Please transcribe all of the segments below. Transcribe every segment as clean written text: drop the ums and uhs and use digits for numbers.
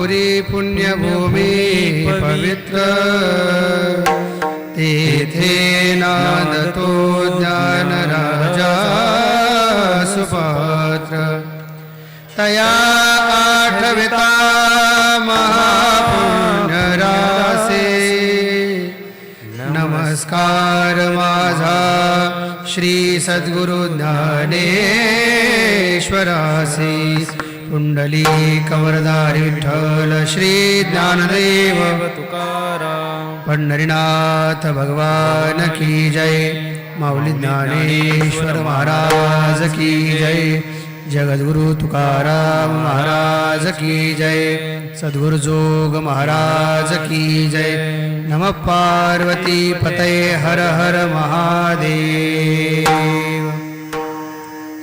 पुरी पुण्यभूमी पवित्र तेथे नांदतो ज्ञानराजा सुपात्र तया आठविता महापुण्यरासे नमस्कार माझा श्री सद्गुरु ज्ञानेश्वरासी कुंडली कवरदारी विठ्ठल श्री ज्ञानदेव तुकाराम पंढरीनाथ भगवान की जय माऊली ज्ञानेश्वर महाराज की जय जगद्गुरु तुकाराम महाराज की जय सद्गुरु जोग महाराज की जय नमः पार्वती पतये हर हर महादेव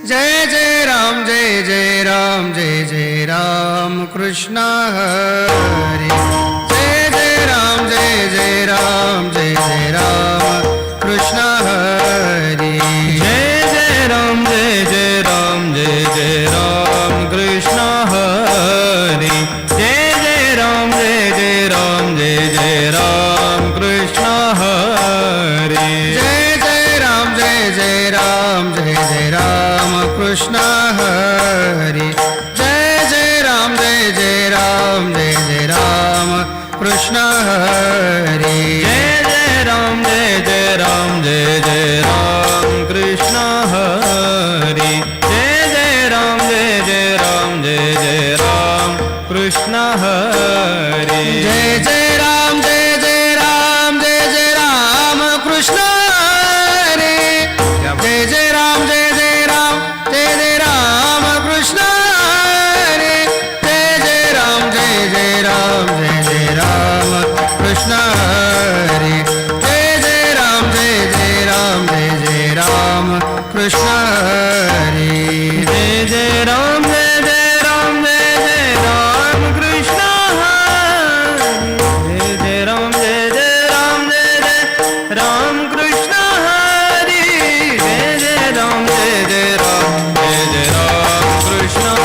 जय जय राम जय जय राम जय जय राम कृष्ण हरे जय जय राम जय जय राम जय जय राम कृष्ण हरे जय जय राम जय जय राम जय जय राम कृष्ण हरे जय जय राम जय जय राम जय जय राम कृष्ण हरे जय जय राम जय जय राम जय जय राम कृष्ण हरे जय जय राम जय जय राम जय जय राम कृष्ण हरे जय जय राम जय जय राम जय जय राम कृष्ण हरे जय जय राम जय जय राम जय जय राम कृष्ण हरे जय जय राम जय जय राम जय जय राम कृष्ण हरे जय जय राम जय जय राम जय जय राम कृष्ण हरे जय जय राम जय जय राम जय जय राम कृष्ण हरे जय जय राम जय जय राम जय जय राम कृष्ण हरे जय जय राम जय जय राम जय जय राम कृष्ण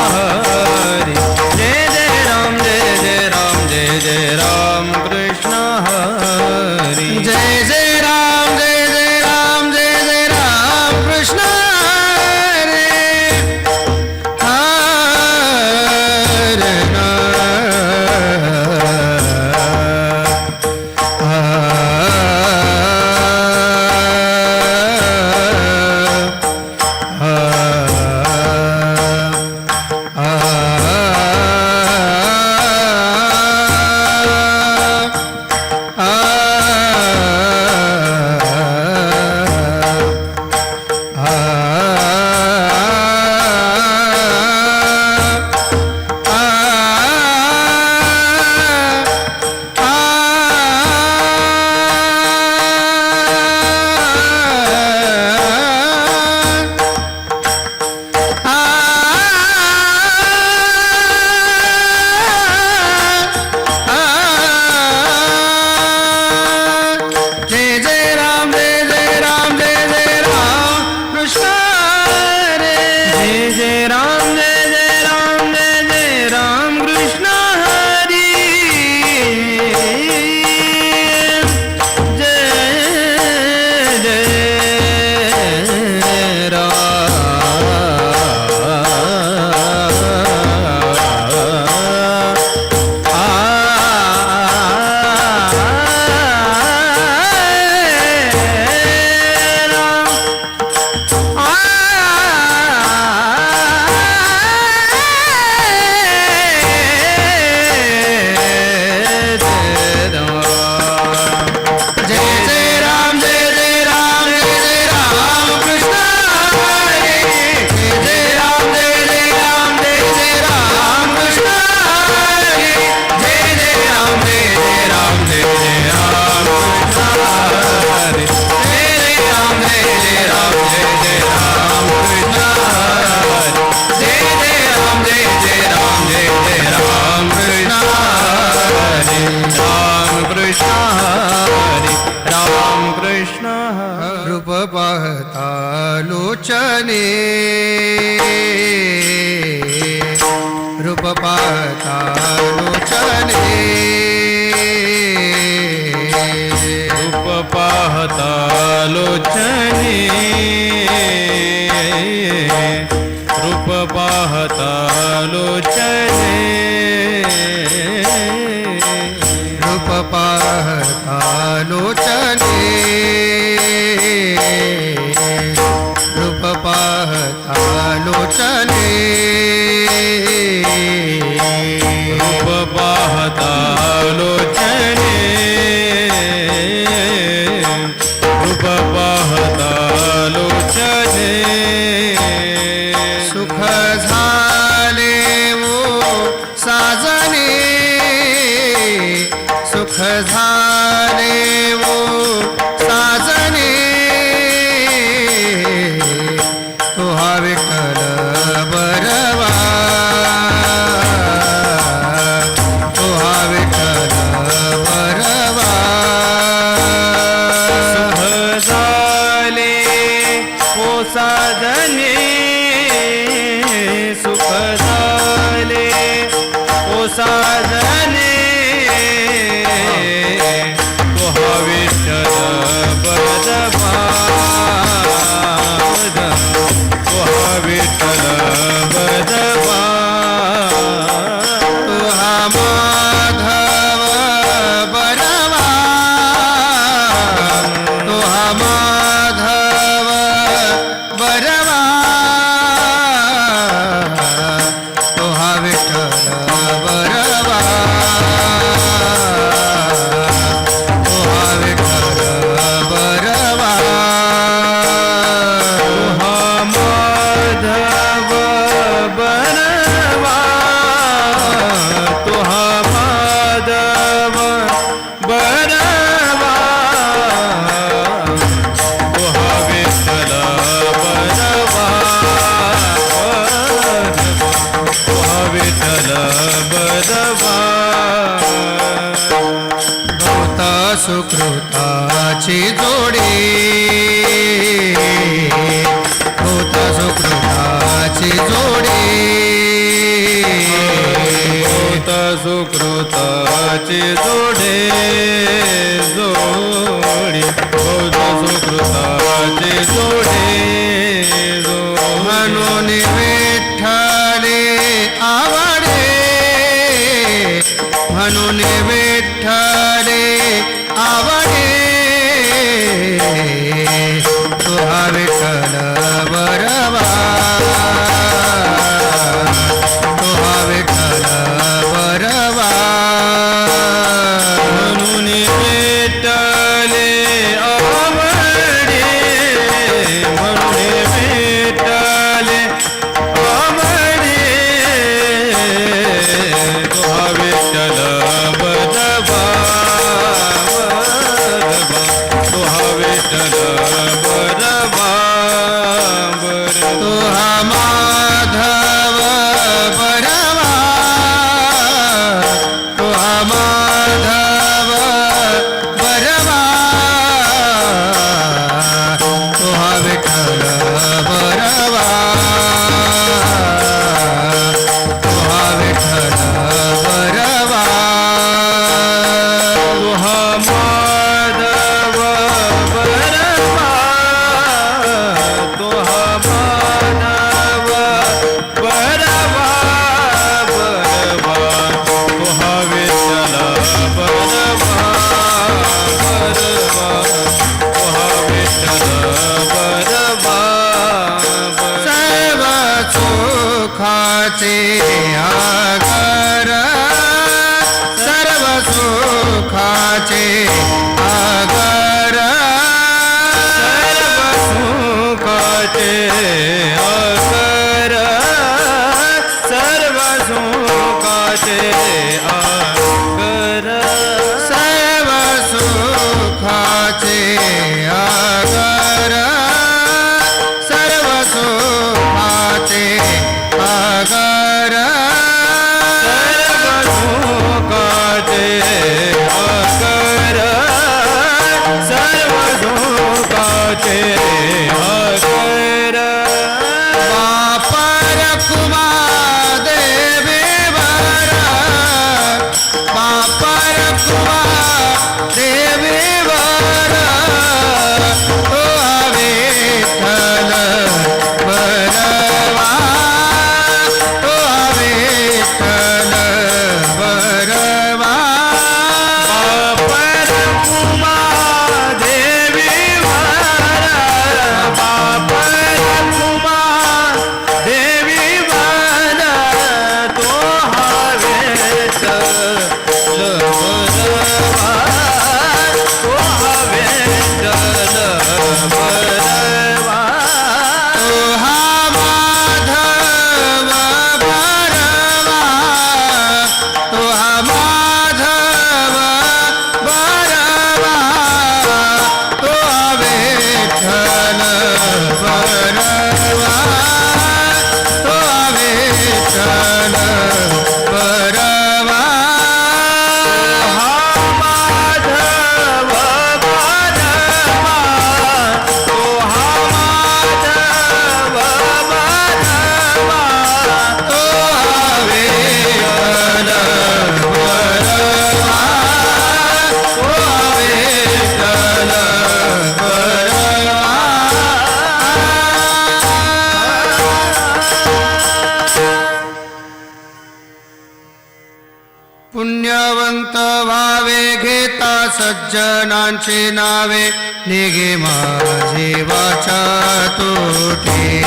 हरे जय जय राम जय जय राम जय जय राम कृष्ण हरे जय जय राम जय जय राम जय जय राम कृष्ण हरे जय जय राम जय जय राम जय जय राम कृष्ण हरे जय जय राम जय जय राम जय जय राम कृष्ण हरे हरे जय जय राम जय जय राम जय जय राम कृष्ण हरे जय जय राम जय जय राम जय जय राम कृष्ण हरि जय जय पाहता लोचने रूप पाहता लोचने पाहता लोचने रूप पाहता लोचने रूप पाहता लोचने रूप पाहता लोचने रूप पाहता लोचने रूप पाहता लोचने सुख झाले वो साजने सुख झाले वो साजने तो हा विठ्ठल बरवा तो हा विठ्ठल बरवा सुख झाले ओ साधने सुख झाले ओ साधने तो हा विठ्ठल बरवा तो हा विठ्ठल बरवा तो हा माधव बरवा तो हा माधव बरवा तो हा विठ्ठल बरवा तो हा विठ्ठल बरवा हा माधव बरवा तो हा माधव बरवा तो हा विठ्ठल बरवा तो हा विठ्ठल बरवा भूत सुकृताची जोडी भूत सुकृताची जोडी भूत सुकृताची जोडे जोडी भूत सुकृताची जोडे म्हणून विठ्ठले आवडे म्हणून विठ्ठले आवडे तो हा विठ्ठल बरवा तो हा विठ्ठल बरवा म्हणून विठ्ठले आवडे म्हणून विठ्ठले आवडे तो हा विठ्ठल बरवा तो हा विठ्ठल बरवा तो हा माधव बरवा तो हा माधव बरवा तो हा विठ्ठल बरवा तो हा विठ्ठल बरवा तो हा माधव बरवा तो हा माधव बरवा बरवा तो हा विठ्ठल बरवा बरवा तो हा विठ्ठल बरवा सर्व सुखाचे आगर सर्व सुखाचे आगर सर्व सुखाचे आगर सर्व सुखाचे आगर सर्व सुखाचे आगर सर्व सुखाचे आगर सर्व सुखाचे आगर सर्व सुखाचे आगर बापर कुमा देवी वर बापर कुमा देवी वर सज्जनांची नावे निघे माझे वाचा तुटे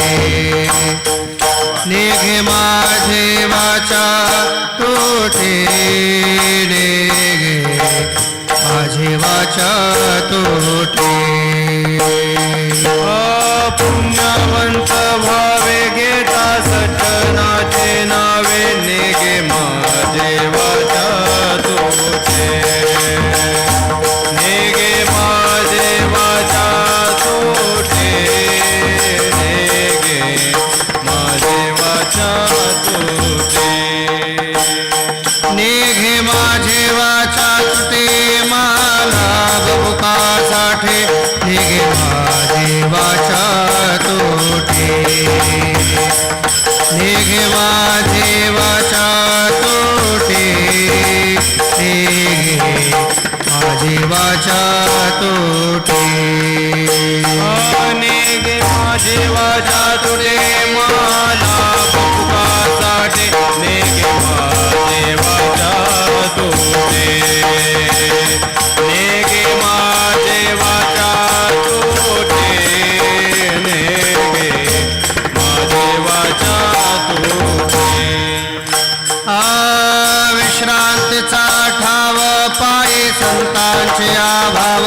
निघे माझे वाचा तुटे निघे माझे वाचा तुटे पुण्यवंत भावे घेता सज्जनाचे नावे निघे माझे वाचा तुटे निघे माझे वाचा तुटे निघे माझे वाचा तुटे निघे माझे वाचा तुटे मला बबुकासाठी निघे माझे वाचा तुटे निघे माझे वाचा तुटे निघे माझे वाचा तुटे निघे माझे वाचा तुटे मला बबुकासाठी निघे माझे वाचा तुटे निघे माझे वाचा तुटे निघे माझे वाचा तुटे विश्रांतीचा ठाव पायी संतांचे अभाव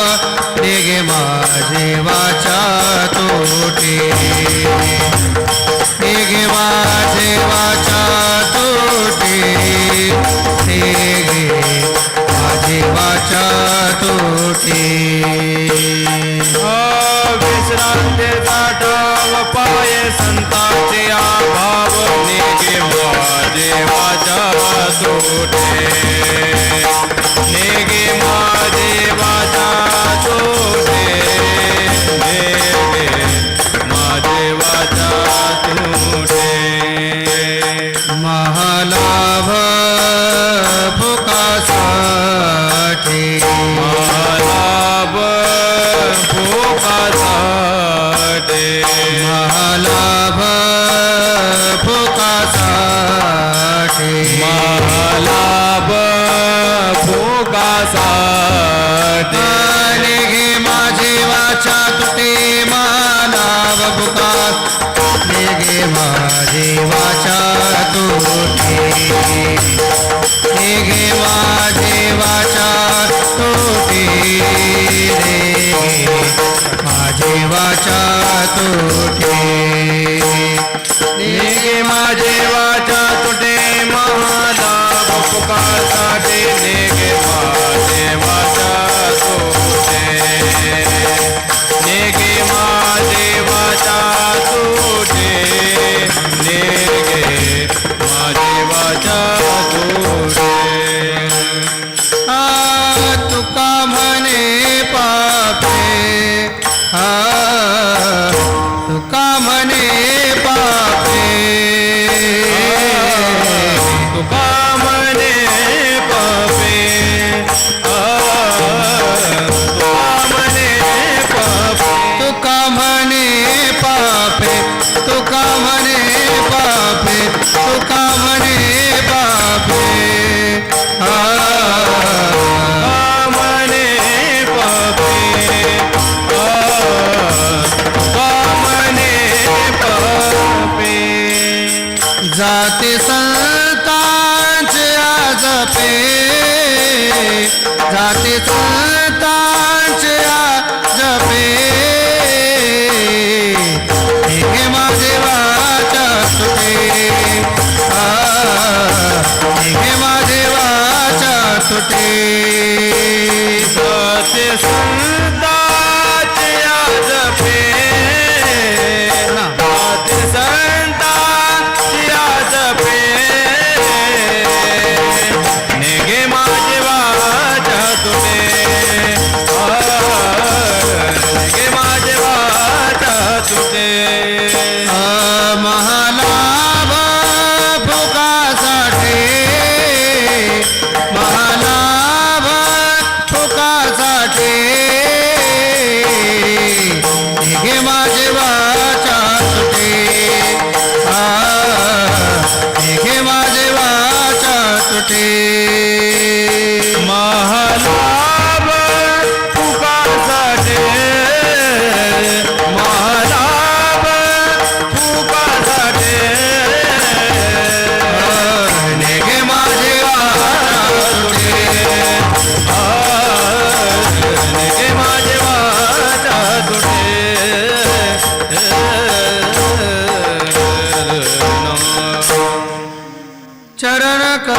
निघे माझे वाचा तुटे निघे माझे वाचा तुटे निघे माझे वाचा तुटे विश्रांतीचा ठाव पाय संतांचे अभाव निघे माझे वाचा तुटे निघे माझे वाचा तुटे निघे माझे वाचा तुटे महालाभ फुकासाठी महालाभ भोगासाठी महालाभ फुकासाठी महालाभ भोगासाठी निघे माझे वाचा तुटे महालाभ फुकास निघे माझे वाचा तुटे निघे माझे वाचा तुटे निघे माझे वाचा तुटे निघे माझे वाचा तुटे महालाभ भोगासाठी निघे माझे वाचा तुटे निघे माझे वाचा तुटे निघे माझे वाचा तुटे तुका म्हणे पापे तुका म्हणे पापे तुका म्हणे पापे तुका म्हणे पापे तुका म्हणे पापे तुका म्हणे पापे तुका म्हणे पापे म्हणे पापे म्हणे पापे जाते संतांचे आज पे जाते संतांचे आज पे निघे माझे वाचा तुटे निघे माझे वाचा तुटे जाते संतांचे आज पे जाते संतांचे आज पे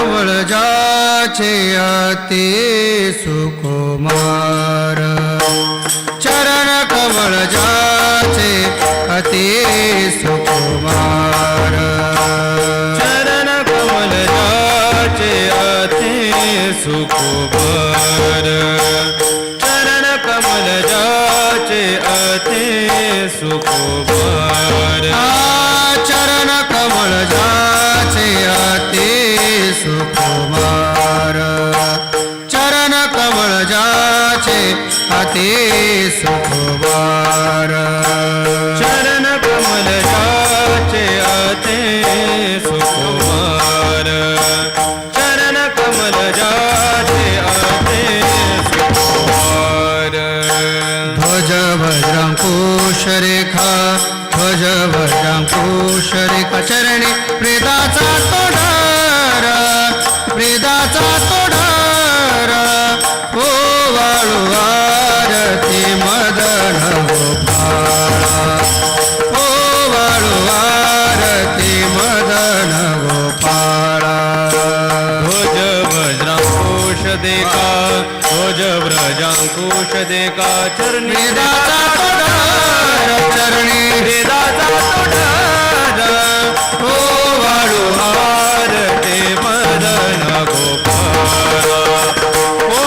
कमळ जाचे अति सुकुमार चरण कमळ जाचे अति सुकुमार चरण कमल जाचे अति सुकुमार चरण कमल जाचे अति सुकुमार चरण कमळ जाचे अति सुकुमार चरण कमळ जाचे अति सुकुमार चरण कमल जाचे अति सुकुमार चरण कमल जाचे अति सुकुमार ध्वज वज्रांकुश रेखा ध्वज वज्रांकुश रेखा चरणी प्रेदाचा तोडार प्रेदाचा तोडार ओ वाळू आरती मदन गोपाळा ओ वाळू आरती मदन गोपाळा ध्वज वज्रांकुश देखा ध्वज व्रजांकुश देखा चरणी प्रेदाचा तोडार चरणी वेदाचा तोडार ओ वाळू आरती मदन गोपाळा ओ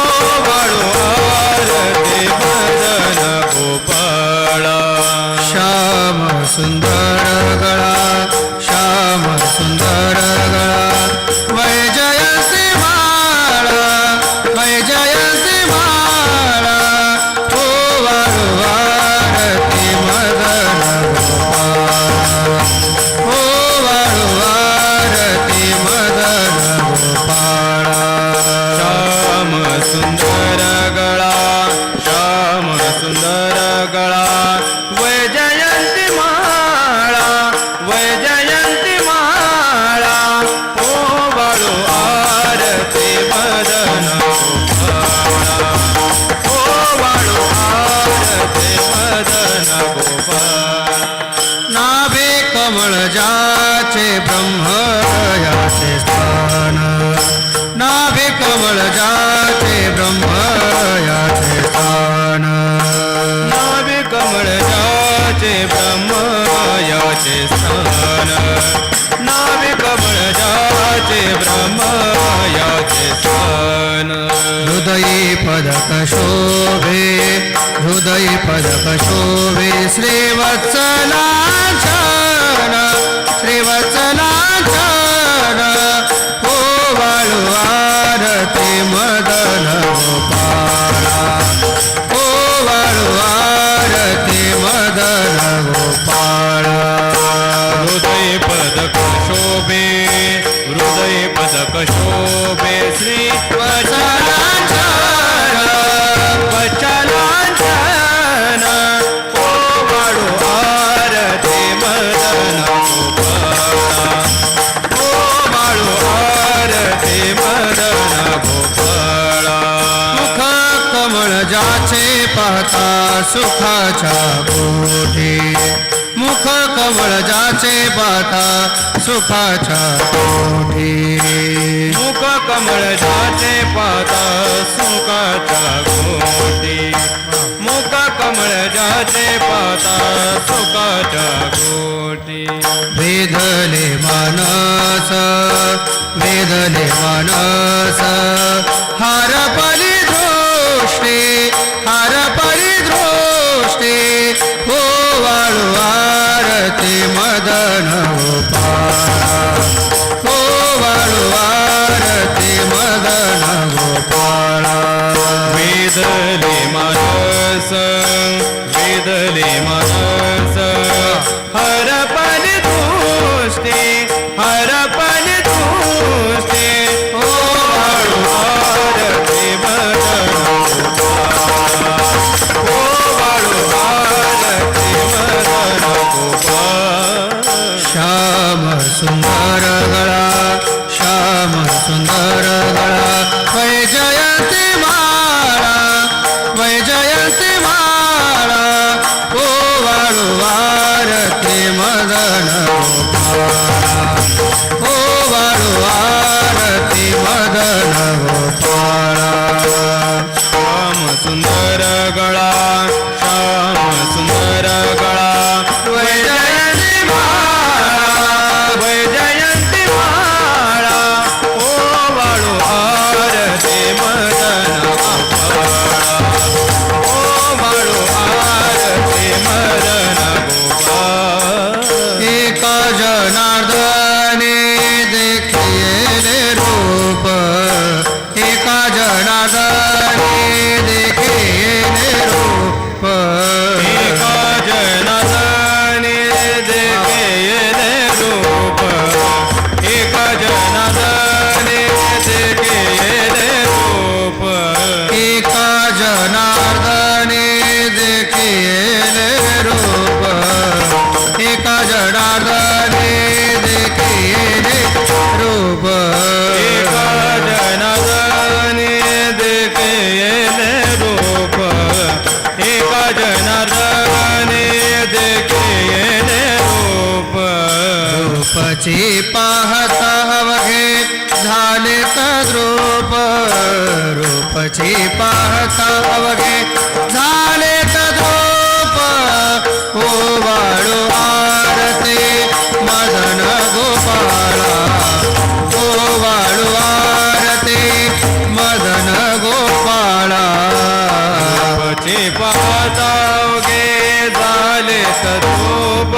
वाळू आरती मदन गोपाळा श्याम सुंदर गळा श्याम सुंदर गळा वैजयंती माळा वैजयंती माळा ओ वाळू आरती मदन गोपाळा ओ वाळू आरती मदन गोपाळा श्याम सुंदर गळा श्याम सुंदर गळा वैजयंती माळा वैजयंती माळा ओ वाळू आरती मदन गोपाळा ओ वाळू आरती मदन गोपाळा नाभे कमळ जाचे ब्रह्म याचे स्थान नाभे कमळ जाचे ब्रह्म याचे स्थान नाभि कमळ जाचे ब्रह्म याचे स्थान नाभि कमळ जाचे ब्रह्म याचे स्थान हृदयी पदक शोभे हृदयी पदक शोभे श्रीवत्सलांछन श्रीवत्सलांछन ओ वाळू आरती मदन गोपाळा ओ वाळू आरती मदन गोपाळा हृदय पदक शोभे हृदय पदक शोभे श्री वत्सलांछन वचलांछन ओ वाळू आरती मदन गोपाळा ओ वाळू आरती मदन गोपाळा मुख कमळ जाचे पाहता सुखाच्या कोठी मुख कमळ जाचे पाहता सुखाच्या कोठी मुख कमळ जाचे पाता सुखाच्या गोटी मुख कमळ जाचे पाता सुखाच्या गोटी वेधले मानस वेधले मानस हार परिदृष्टी हार परिदृष्टी हो वाळू आरती मदन गोपाळा हो वाळू आरती मदन गोपाळा वेदले मानस वेदले मानस हर परिदृष्टी हर परिदृष्टी ओ वाळू आरती मदन गोपाळा ओ वाळू आरती मदन गोपाळा श्याम सुंदर गळा श्याम सुंदर गळा वैजयंती माळा वैजयंती माळा ओ रूपची पाहता अवघे झाले तद्रूप रूपची पाहता अवघे झाले तद्रूप ओ वाळू आरती मदन गोपाळा ओ वाळू आरती मदन गोपाळा रूपची पाहता गे झाले तद्रूप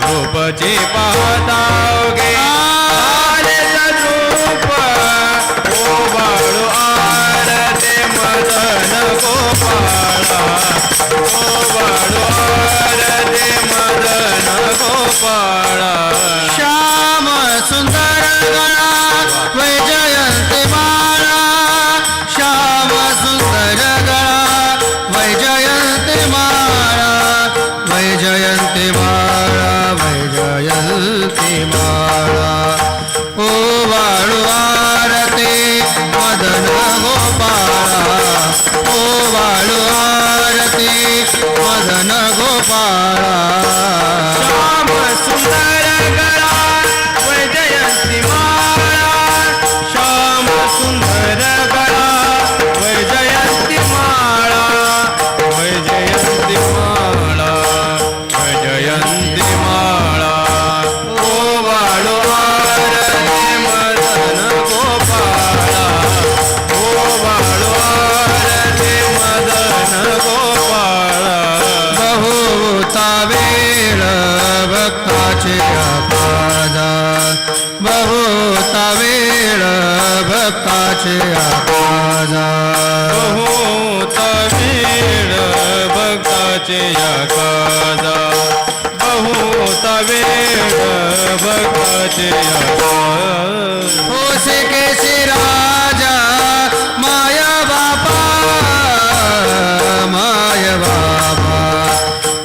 रूपची पाहता गे झाले तद्रूप ओ बाळू आरती मदन गोपाळा ओ बाळू आरती मदन गोपाळा श्याम सुंदर गळा वैजयंती माळा श्याम सुंदर गळा वैजयंती माळा वैजयंती माळा वैजयंती माळा ओ वाळू आरती मदन गोपाळा ओ वाळू आरती मदन गोपाळा श्याम सुंदर गळा वैजयंती माळा श्याम सुंदर गळा वैजयंती माळा वैजयंती माळा वैजयंती माळा ओ वाळू आरती मदन गोपाळा ओ वाळू आरती मदन गोपाळा बहुता वेळ भक्ताचे आपादा बहुता वेळ भक्ताचे आपादा बहुत वेळ भक्ताचे काजा बहुत वेळ भक्ताचे होसे केसी राजा माया बापा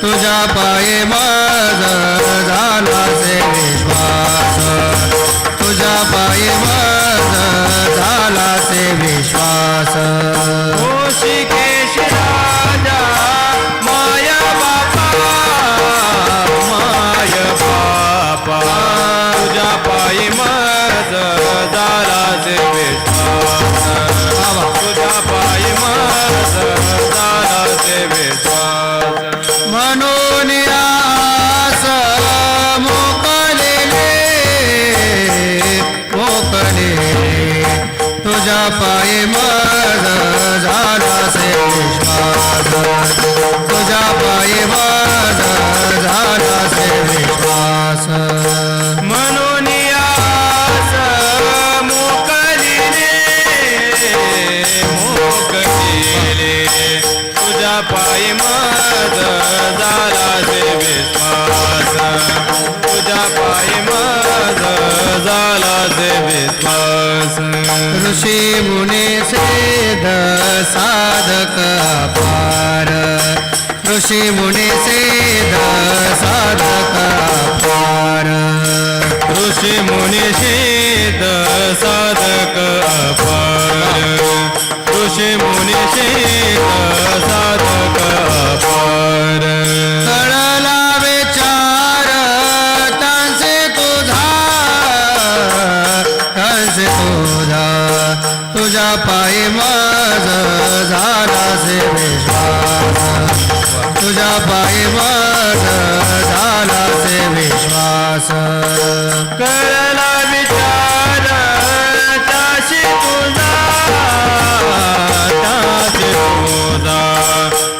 तुझ्या पाये माझ झाला से विश्वास तुझ्या पाये माझ झाला से विश्वास ऋषिकेश राजा माया बापा तुझ्या पायी मज झाला से विश्वास तुझ्या पायी मज झाला से विश्वास म्हणून आस मोकलेले तुझ्या पायी माझ झाला से विश्वास तुझ्या पायी माझ झाला से विश्वास म्हणून आस मोकलीले तुझ्या पायी मज झाला से विश्वास तुझ्या पायी मज झाला से विश्वास ऋषी मुनी सेद साधक अपार ऋषी मुनी सेद साधक अपार ऋषी मुनी शेद साधक अपार ऋषी मुनी शेद साधक अपार कळला विचार त्यांचे तुझा तुझ्या पायी माझ झाला से विश्वास तुझ्या पायी माझ झाला से विश्वास कळला विचार ताशी तुझा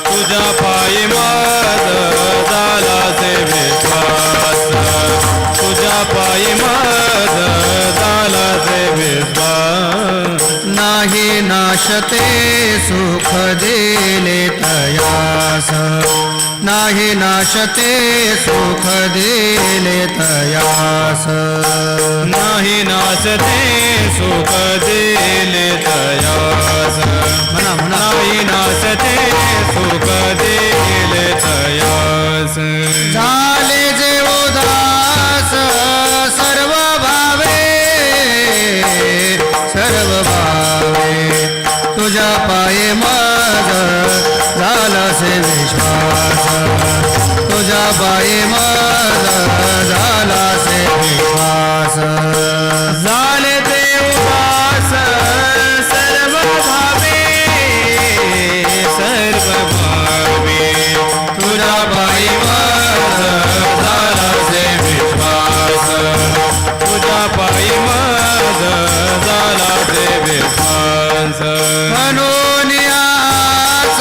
तुझ्या पायी मज झाला से विश्वास तुझ्या पायी मज झाला से विश्वास नाही नाशते सुख दिले तयास नाही नाशते सुख दिले तयास नाही नाचते सुख दिले तयास नाही नाचते सुख दिले तयास झाले जे उदास सर्व भावे तुझ्या पाये माझ झाला से विश्वास तुझ्या पायी माझा झाला से विश्वास झाले ते उपास सर्व भावे तुझ्या पायी माझा झाला से विश्वास तुझ्या पायी माझ झाला ते विश्वास म्हणून याच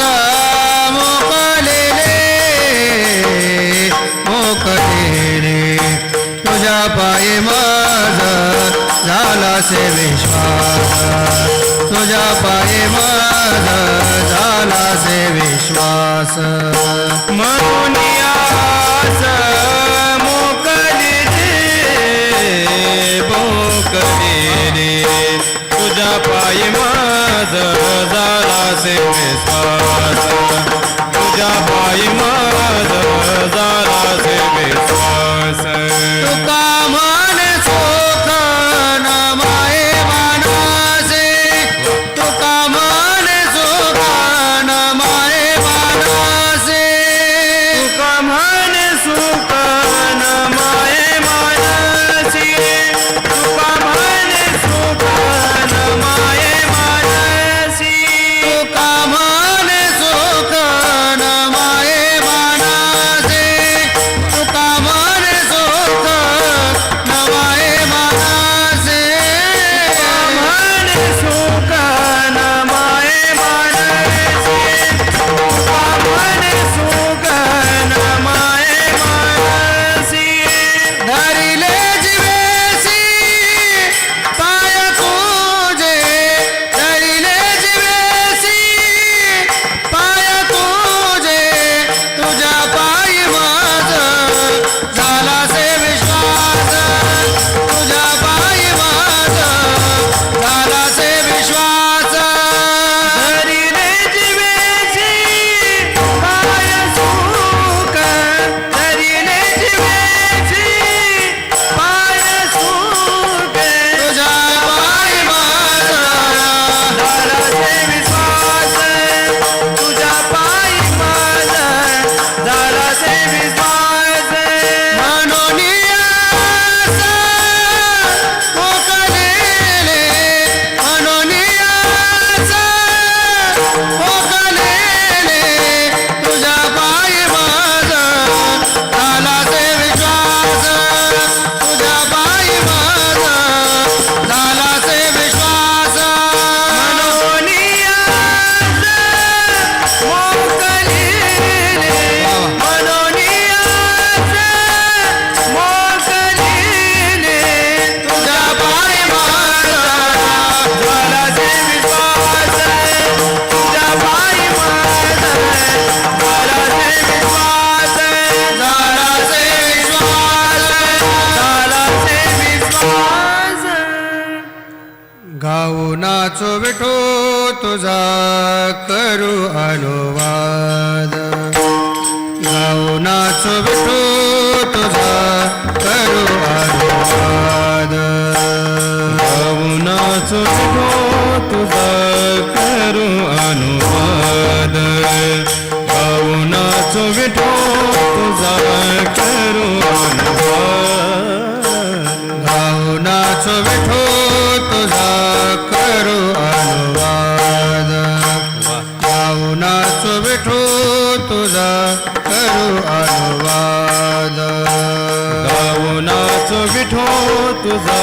मोकलेले तुझ्या पायी माझा झाला से विश्वास तुझ्या पायी माझा झाला से विश्वास म्हणून यास मोकलेले तुझ्या पायी माझ झाला से विश्वास तुझ्या पायी माझ झाला से विश्वास तुका मन सुख न माये मानसे तुका मन सुख न माये मानसे तुका म्हण सुख न माये मानसी तुका म्हण सुख न माये मानसी तुका मन सुख न माये मानसे तुका मन सुख न माये मानसे म्हण सुख न माये मानसी तुका म्हण सुख न माये मानसी धरिले जीवेसी पाय तुझे धरिले जीवेसी पाय तुझे तुझ्या पायी माझ झाला से विश्वास तुझ्या पायी माझ झाला से विश्वास धरिले जीवेसी पाय सुख धरिले जीवेसी पाय सुख तुझ्या पायी माझ झाला से विश्वास तुझ्या पायी माझ झाला से विश्वास म्हणून यास मोकलेले म्हणून यास मोकलेले तुझ्या पायी माझा झाला से विश्वास तुझ्या पायी माझा झाला से विश्वास म्हणून यास मोकलेले म्हणून यास मोकलेले तुझ्या पायी माझा झाला से विश्वास तुझ्या पायी माझ झाला से विश्वास झाला से विश्वास झाला से विश्वास गाऊ नाचो विठो तुझा करू अनुवाद गाऊ नाचो विठो तुझा करू अनुवाद भावनाचो विठो तुझा करू अनुवाद भावनाचो विठो तुझा करू अनुवाद गाऊ नाचो विठो तुझा करू अनुवाद गाऊ नाचो विठो तुझा करू अनुवाद भावनाचो विठो तुझा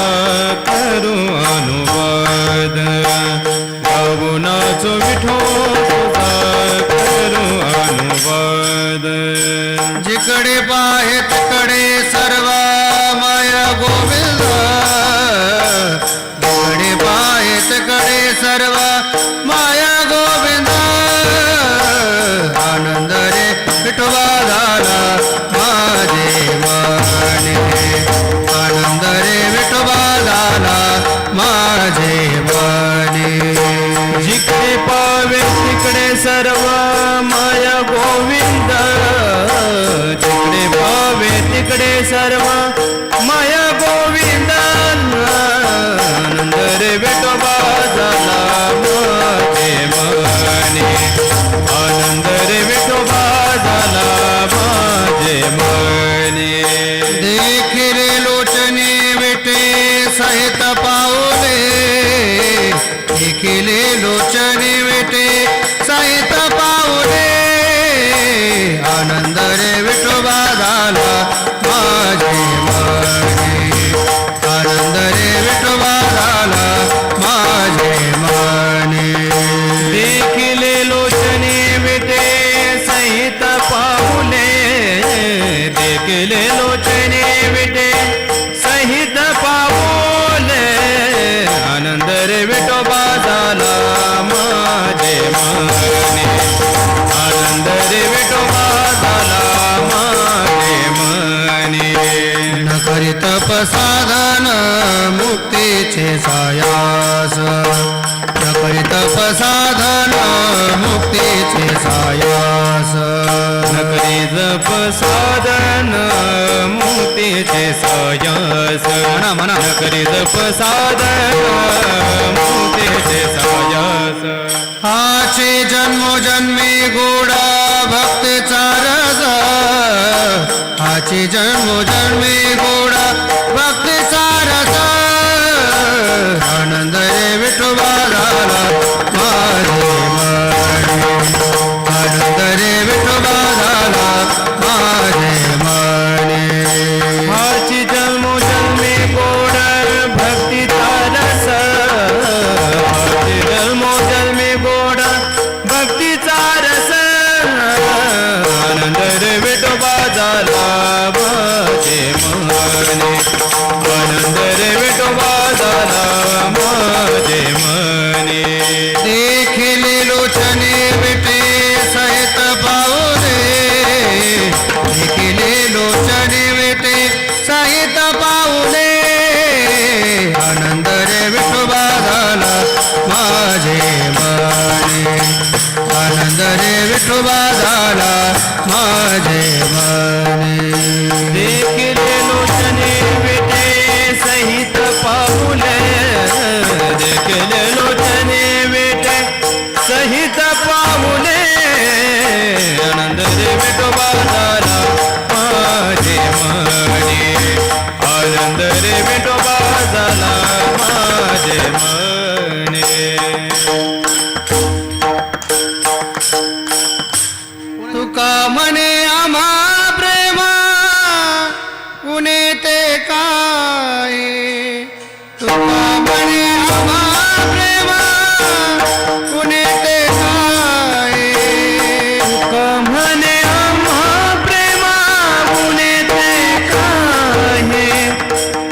करू अनुवाद भावनाचो विठो तुझा करू अनुवाद जिकडे पाहे तिकडे सर्व माया गोविंद जिकडे पाहे तिकडे सर्व माया गोविंद आनंद रे विठोबा झाला माझे मने आनंद रे विठोबा झाला माझे मने जिकडे पावे तिकडे सर्व माया गोविंद जिकडे पावे तिकडे सर्व माया गोविंद आनंद रे विठोबा झाला माझे मने आनंद रे विठोबा झाला माझे आनंद रे विठोबा झाला माझे मने आनंद रे विठोबा झाला माझे मने देखिले लोचने विटे सहित पाऊले देखिले लोचने विटे सहित पाऊले आनंद रे विठोबा झाला माझे मने आनंद रे विठोबा झाला माझे मने न करी तप साधन मुक्तीचे सायास न करी तप साधन मुक्तीचे सायास न करी जप साधन मुक्तीचे सायास म्हणा न करी जप साधन मुक्तीचे सायास हाचे जन्मोजन्मी गोडा भक्तीचा रस हाचे जन्मोजन्मी गोडा भक्तीचा रस आनंद रे विठोबा झाला माझे मने आनंद रे विठोबा झाला माझे मने हाची जन्मोजन्मी गोड भक्तीचा रस हाची जन्मोजन्मी गोड भक्तीचा रस आनंद रे विठोबा झाला माझे मने आनंद रे विठोबा झाला माझे मने देखिले लोचने विटे सहित पाऊले देखिले लोचने विटे सहित पाऊले आनंद रे विठोबा झाला माझे मने आनंद रे विठोबा झाला माझे मने देखिले लोचने विटे सहित पाऊले देखिले लोचने विटे सहित पाऊले आनंद रे विठोबा झाला माझे मने आनंद रे विठोबा झाला माझे मने तुका म्हणे आम्हा प्रेमा कुणे ते काय तुका म्हणे आम्हा प्रेमा कुणे ते काय तुका म्हणे आम्हा प्रेमा मुने ते काहे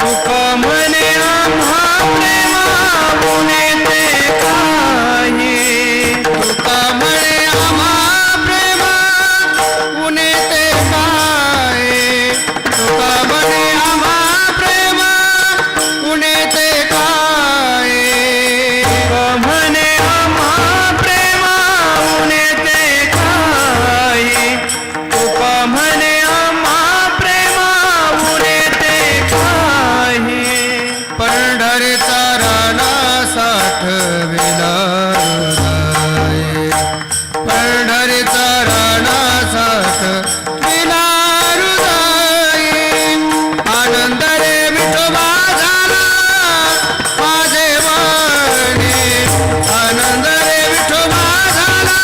तुका म्हणे आम्हा प्रेमा मुने ते काहे तुका म्हणे आम्हा प्रेमा कुणे ते काय तुका म्हणे आम्हा प्रेमा कुणे ते काय तुका म्हणे आम्हा प्रेमा मुने ते काहे तुका म्हणे आम्हा प्रेमा मुने ते काहे पंढरीचा राणा साठविला हृदय पंढरीचा राणा साठविला हृदय आनंद रे विठोबा झाला माझे मने आनंद रे विठोबा झाला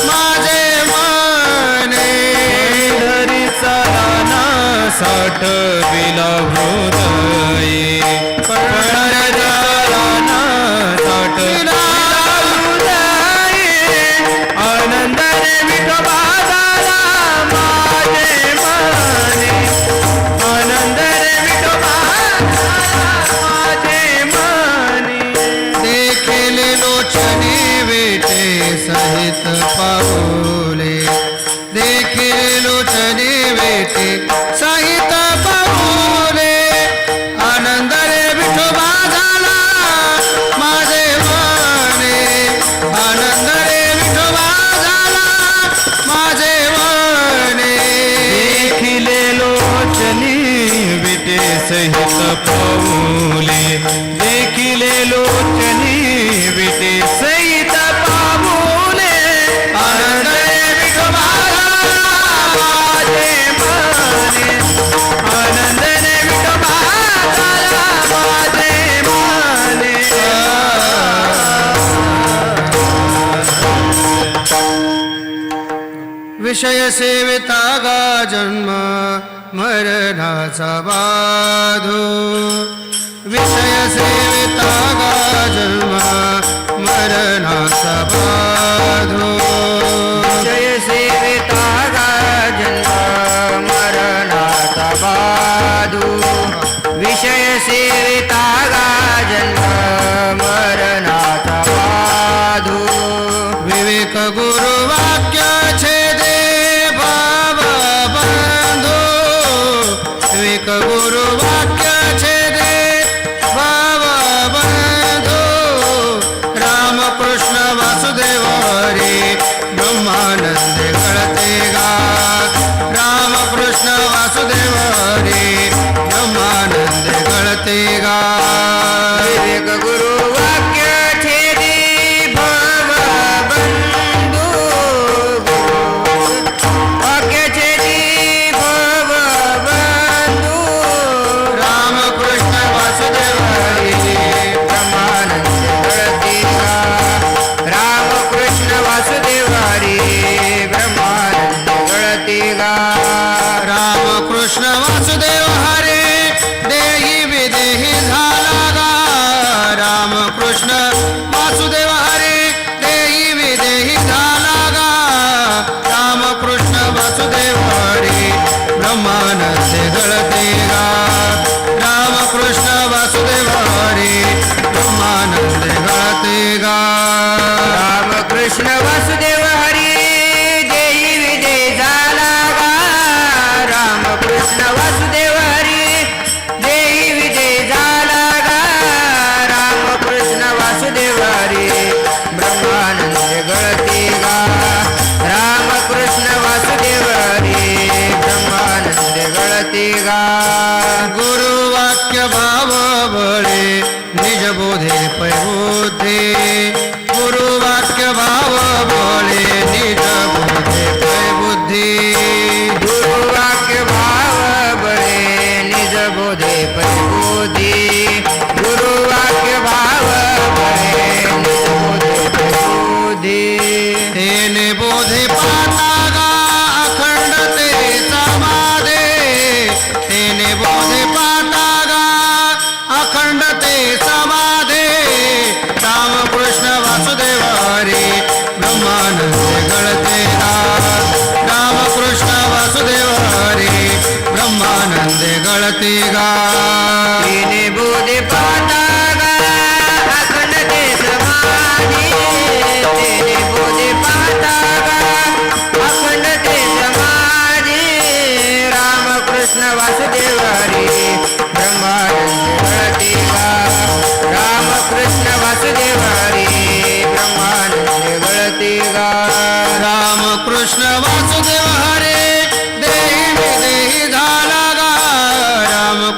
माझे मने पंढरीचा राणा साठविला हृदय पंढरीचा राणा साठविला हृदय आनंद रे विठोबा झाला माझे मने आनंद रे विठोबा झाला माझे मने देखिले लोचने विटे सहित पाऊले देखिले लोचने विटे सहित पाऊले आनंद रे विठोबा झाला माझे मने आनंद रे विठोबा झाला माझे मने देखिले लोचनी विटे सहित पाऊले देखिले लोचनी विटे सहित पाऊले आनंद रे विठोबा झाला माझे मने आनंद रे विठोबा झाला माझे मने विषय सेविता गा जन्म मरणाचा बाधो विषय सेविता गा जन्म मरणाचा बाधो जय सेविता गा जन्म मरणाचा बाधू विषय सेविता गा जन्म मरणाचा बाधू विवेक गुरु वाक्य छेदे बाबा बंधो विवेक गुरु वाक्य छेदे बाबा बंधो राम कृष्ण वासुदेव हरी ब्रह्मानंद कळते गा राम कृष्ण वासुदेव हरी ब्रह्मानंद कळते गा विवेक गुरु वाक्य छेदी भव बंधू वाक्य छेदी भव बंधू राम कृष्ण वासुदेव हरी ब्रह्मानंद कळते गा राम कृष्ण वासुदेव हरी ब्रह्मानंद कळते गा राम कृष्ण वासुदेव हरे देही विदेही झाला गा राम कृष्ण वासुदेव हरे देही विदेही झाला गा राम कृष्ण वासुदेव हरे ब्रह्मानंद गळते गा राम कृष्ण वासुदेव हरे ब्रह्मानंद गळते गा राम कृष्ण वासुदेव हरी देही विजय झाला गा राम कृष्ण वासुदेव हरी देही विजय झाला गा राम कृष्ण वासुदेव हरी ब्रह्मानंद गळते गा राम कृष्ण वासुदेव हरी ब्रह्मानंद गळते गा गुरु वाक्य भाव बळे निज बोधे पैबुद्धे गुरु वाक्य भाव बळे निज बोधे पैबुद्धे गुरु वाक्य भाव बळे निज बोधे परिबुद्धी गुरु वाक्य भाव बळे निज बोधे परिबुद्धी तेने बोधे पाता गा अखंडते समाधे तेने बोधे पाता गा अखंडते समाधे राम कृष्ण वासुदेव हरी ब्रह्मानंद गळते गा राम कृष्ण वासुदेव हरी ब्रह्मानंद गळते गा तिने बोधे पाता गा अखंडते समाधी तिने बोधे पाता गा अखंडते समाधी राम कृष्ण वासुदेव हरी ब्रह्मानंद गळते गा राम कृष्ण वासुदेव हरी ब्रह्मानंद गळते गा राम कृष्ण वासुदेव हरे देही विदेही झाला गा राम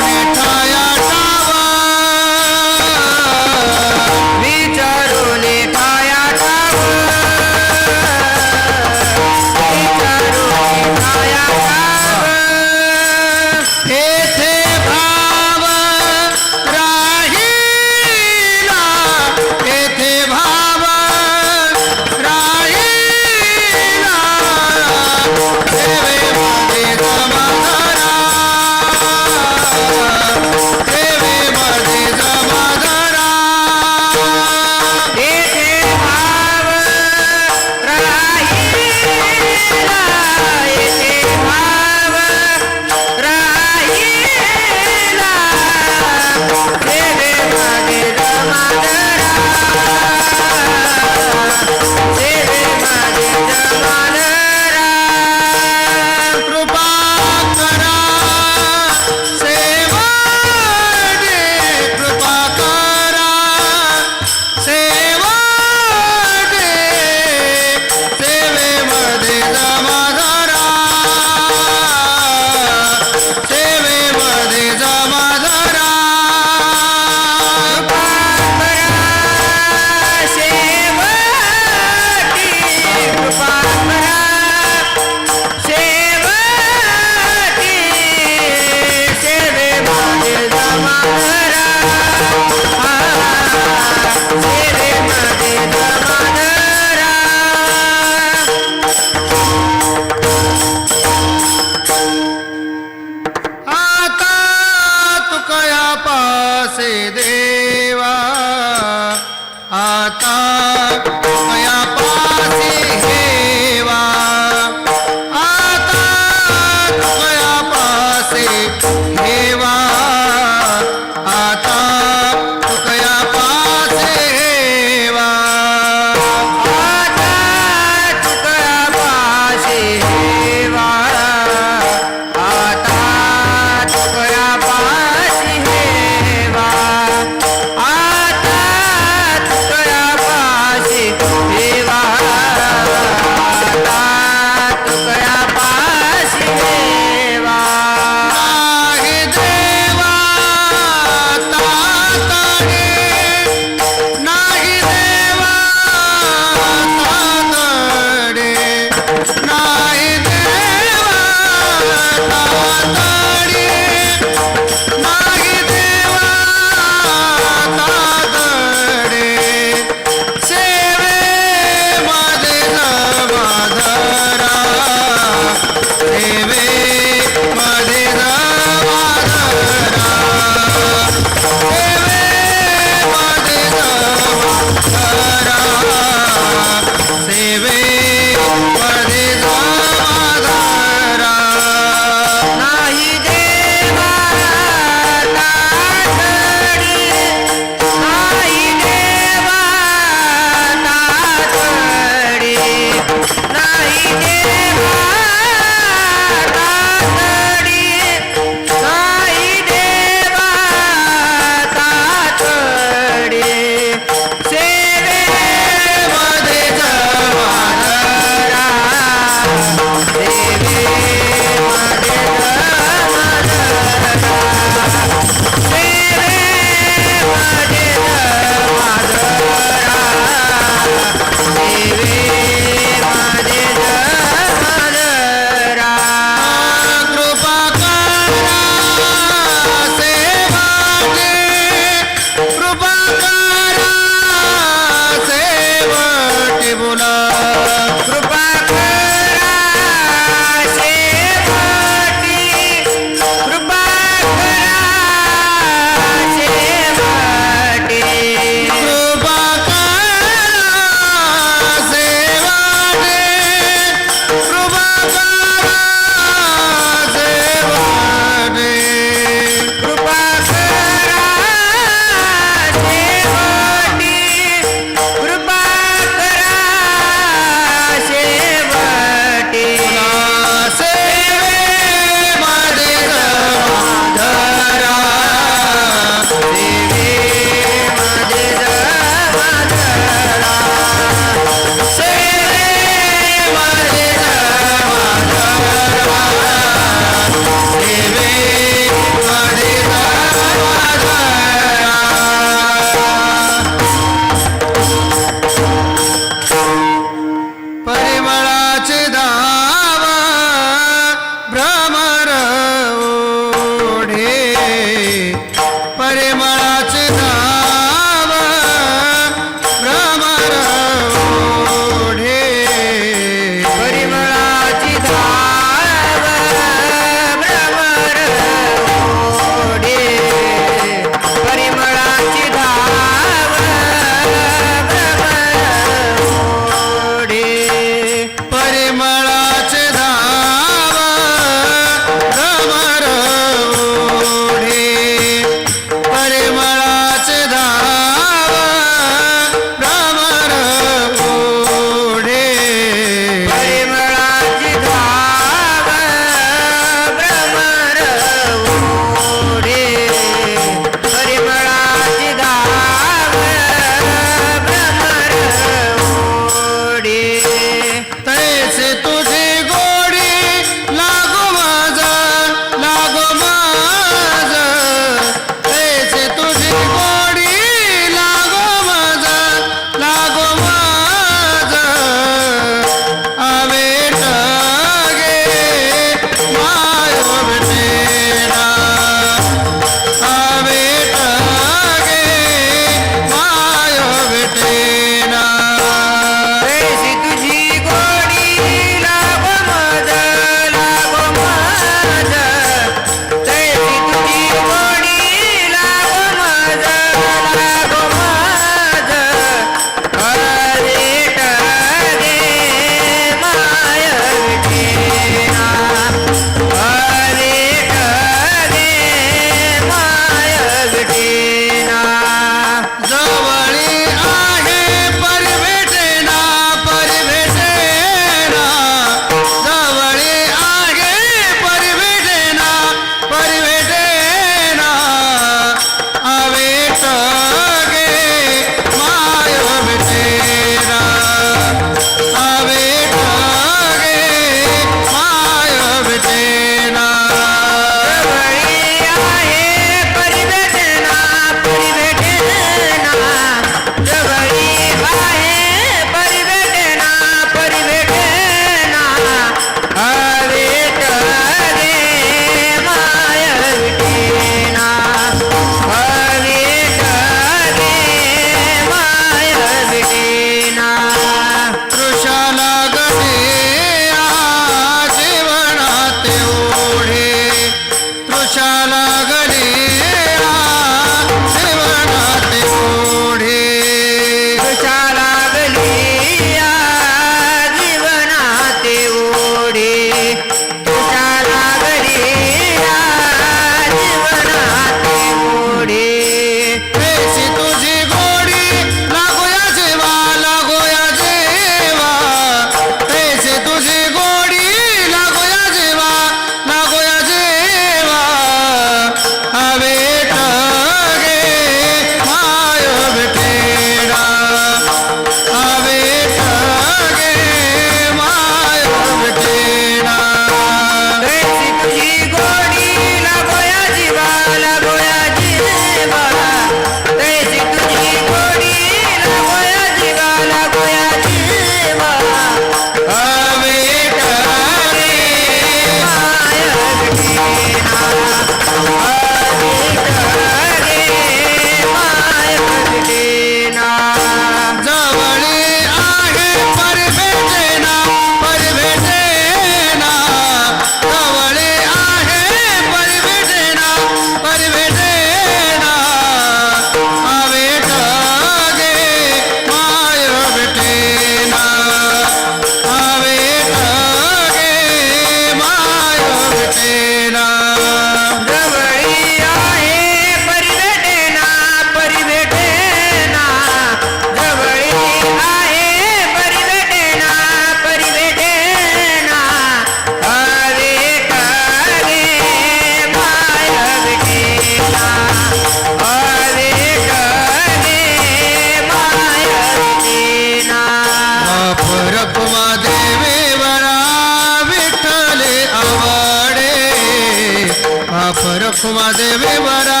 रखुमा देवी वरा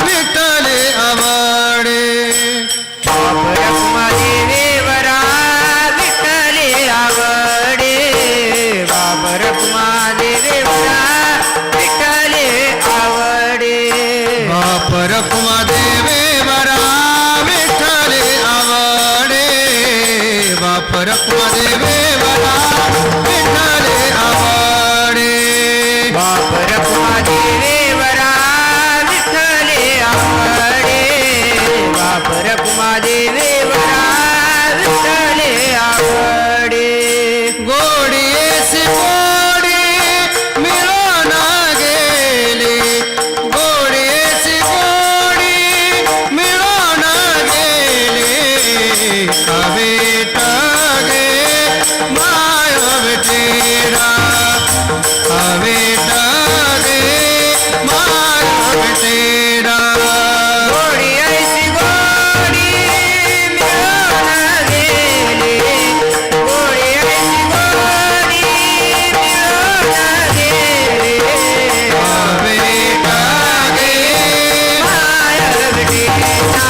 विठ्ठले आवडे बाप रखुमा देवी वरा विठ्ठले आवडे बाप रखुमा देवी वरा विठ्ठले आवडे बाप रखुमा देवी वरा विठ्ठले आवडे बाप रखुमा देवी वरा विठ्ठले आवडे बाप रखुमा देवी वरा विठ्ठले आवडे बाप रखुमा देवी वरा विठ्ठले आवडे गोडीसी गोडी मिळून गेली गोडीसी गोडी मिळून गेली कविता गे माय विठेरा कविता गे माय विठेरा गोडी ऐसी गोडी मिळून गेली गोडी ऐसी गोडी मिळून गेली कविता गे माय विठेना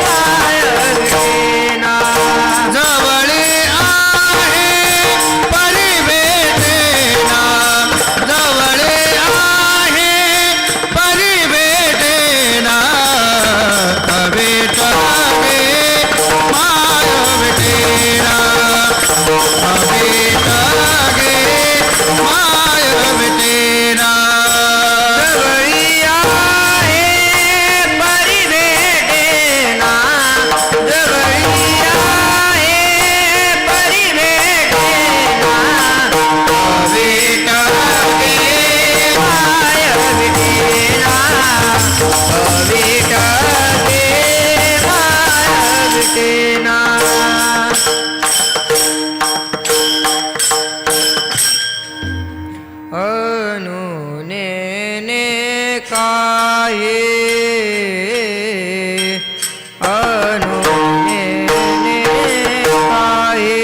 माय विठेना जवळे आहे परिवेटेना जवळे आहे परिवेटेना कविता गे माय विठेरा कविता गे माय विठेरा जवळी आहे परिवेटेना जवळी आहे परिवेटेना कविता गे माय विठेना कविता गे माय विठेना अनुनेने काये अनुनेने काये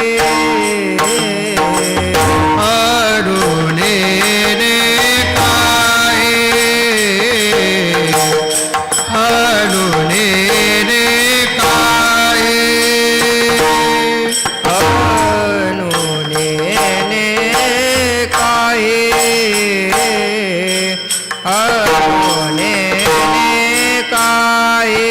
अरुणेने काये अरुणेने काये अनुनेने काये अनुनेने काये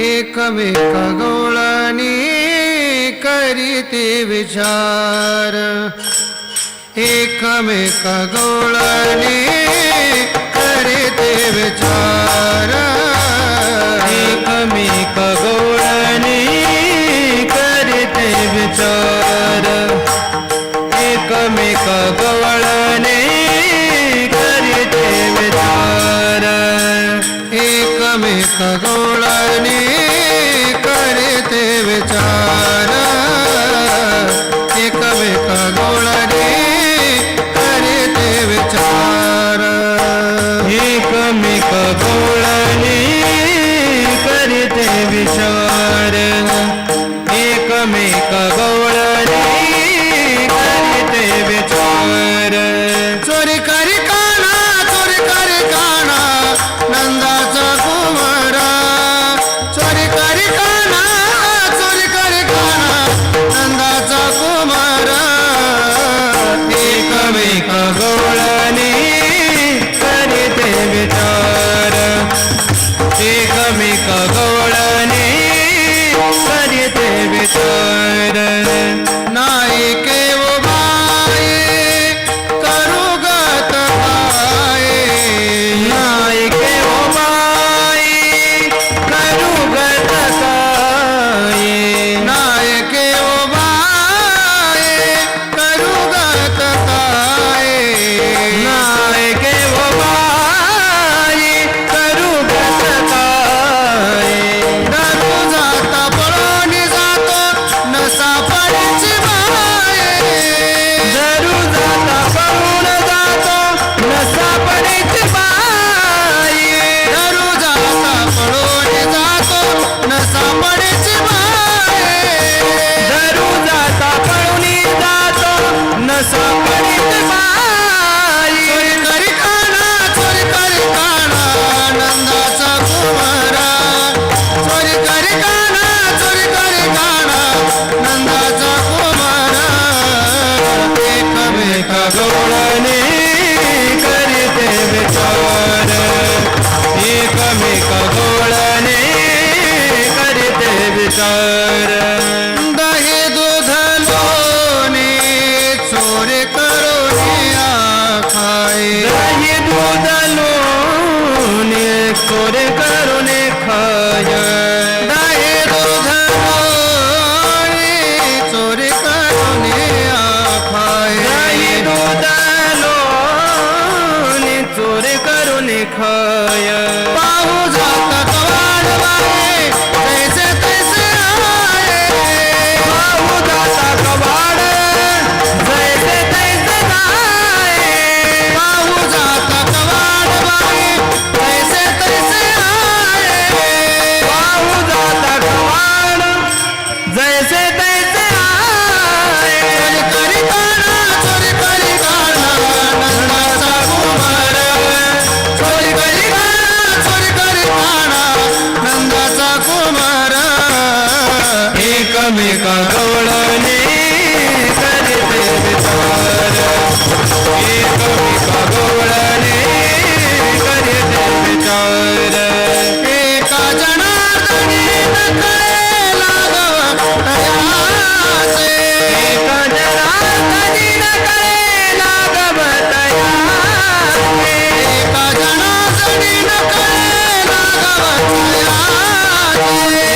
एकमेक गवळणी करीते विचार एकमेक गवळणी करीते विचार एकमेक गवळणी करीते विचार एकमेक गवळणी करीते विचार एकमेक गवळणी करीते विचार एकमेक गवळणी करीते विचार एकमेक गवळणी करीते विचार एकमेक गवळणी करीते विचार चोरी करी काना नंदाचा कुमारा चोरी करी काना नंदाचा कुमारा एकमेक गवळणी करीते विचार एकमेक गवळणी करीते विचार नाही केव बाई करू गत काय नाही केव बाई करू गत काय नाही केव बाई करू गत काय नाही केव बाई करू गत काय दारू जाता पळून जातो नसा पडची बाई जरू जाता पळून जातो नसा पडीची बाई दारू जाता पळून जातो नसा पडची बाई जरू जाता पळून जातो नसा पडीची बाई चोरी करी काना नंदाचा कुमारा चोरी करी काना नंदाचा कुमारा एकमेक गवळणी करीते विचार एकमेक गवळणी करीते विचार दही दूध लोणी चोरी करून खाय दही दूध लोणी चोरी करून खाय दही दूध लोणी चोरी करून खाय दही दूध लोणी चोरी करून खाय पाहू जात कवाड बाई जैसे तैसे आए पाहू जाता कवाड जैसे तैसे जाय पाहू जात कवाड बाई जैसे तैसे आए पाहू जाता कवाड जैसे तैसे आय चोरी करी काना नंदाचा कुमार चोरी करी काना नंदाचा कुमार एकमेक गवळणी करीते विचार एकमेक गवळणी करीते विचार एका जनार्दनी नकळे लागव तयासे एका जनार्दनी नकळे लागव तयासे एका जनार्दनी नकळे लागव तयासे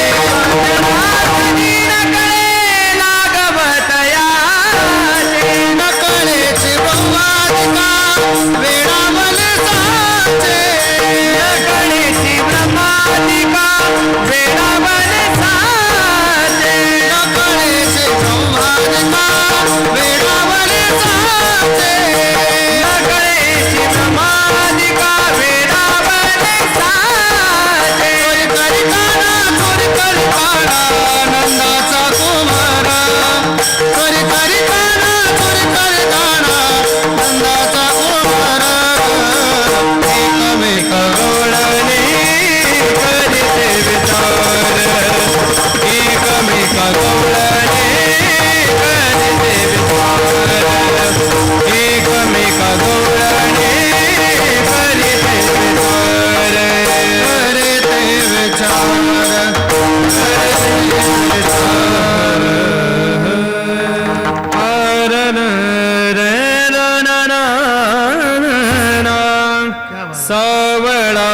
सावळा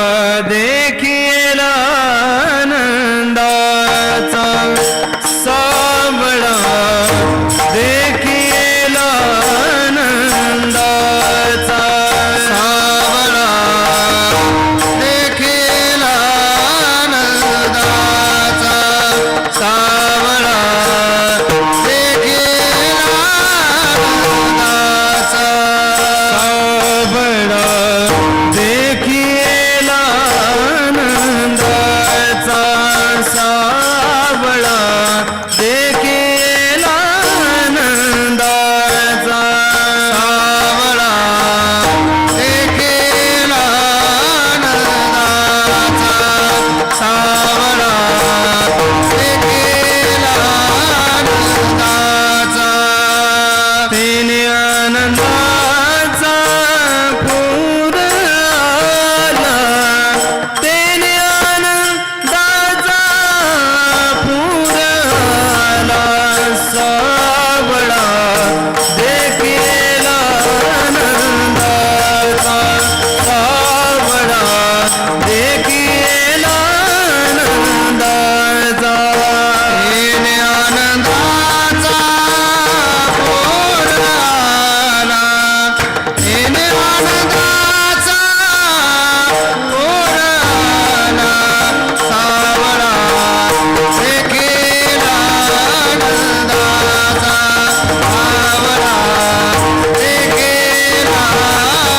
देखीला आनंदाचा सावळा देखीला आनंदाचा सावळा देखील आनंदाचा सावळा देखील आनंदाचा सावळा देखीला आनंदाचा सावळा देखीला आनंदाचा सावळा देखील आनंदाचा सावळा देखील आनंदाचा तिने आनंदाचा पूर आला तिने आनंदाचा पूर आला सावळा देखील आनंदाचा सावळा देखील आनंदाचा तिने आनंदाचा पूर आला तिने आनंदाचा पूर आला सावळा देखील आनंदाचा सावळा देखील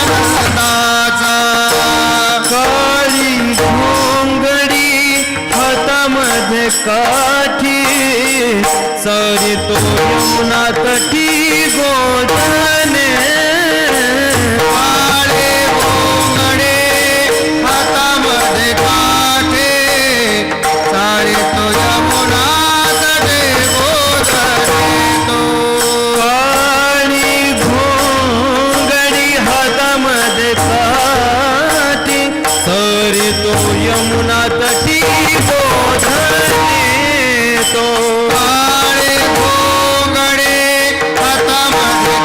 आनंदाचा काळी घोंगडी हातामध्ये काठी सरितो यमुना तटी गोधने काळे घोंगडे हातामध्ये काठे सारे तो यमुना तटे बोधने तो काळी घोंगडी हातामध्ये काठी सरितो यमुना तटी गोधने तो काळे घोंगडे हातामध्ये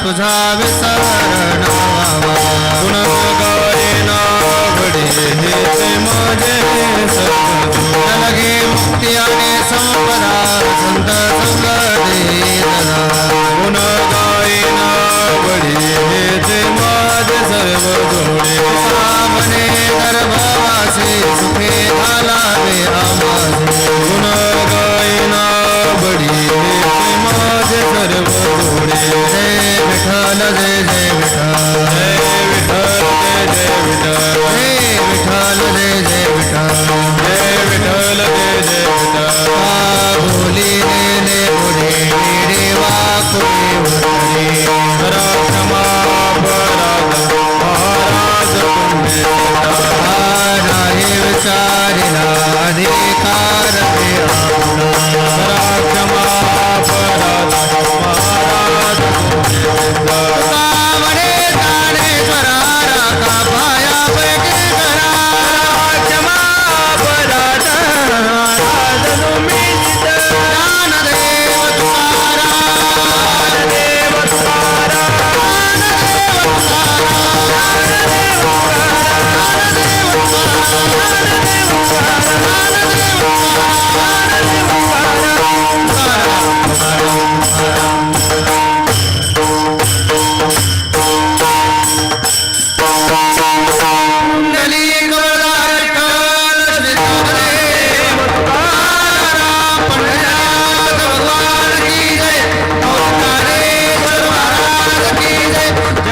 तुझा विसरणावा गुण गायना घडी हेचे माझे सद्गुरू लगे मुक्ती आणि संपदा संत संग देना गुण गायना घडी हेचे माझे सर्व जोडे सामने गर्भवासी सुखे झाला वे आमासे गुण गायना घडी हेचे माझे सर्व जोडे जय विठ्ठल जय जय विठ्ठल जय विठ्ठल जय विठ्ठल जय विठ्ठल जय जय विठ्ठल जय विठ्ठल जय जय विठ्ठल बोली नेले पुढे देवा कुठे उतरे करा क्षमा अपराध महाराज तुम्ही नाही विचारिला अधिकार ते आपला करा क्षमा अपराध महाराज तुम्ही कामणे ज्ञानेश्वरा राखा पाया पैकी करा क्षमा अपराध महाराज तुम्ही ज्ञानदेव तुकाराम देव तुकाराम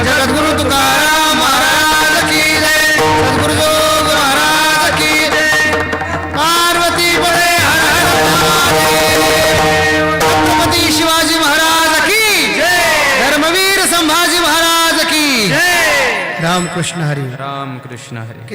जगद्गुरु तुकाराम महाराज की जय सद्गुरु जोग महाराज की जय पार्वती पदे हर हर महादेव छत्रपती शिवाजी महाराज की जय धर्मवीर संभाजी महाराज की जय रामकृष्ण हरी राम कृष्ण हरी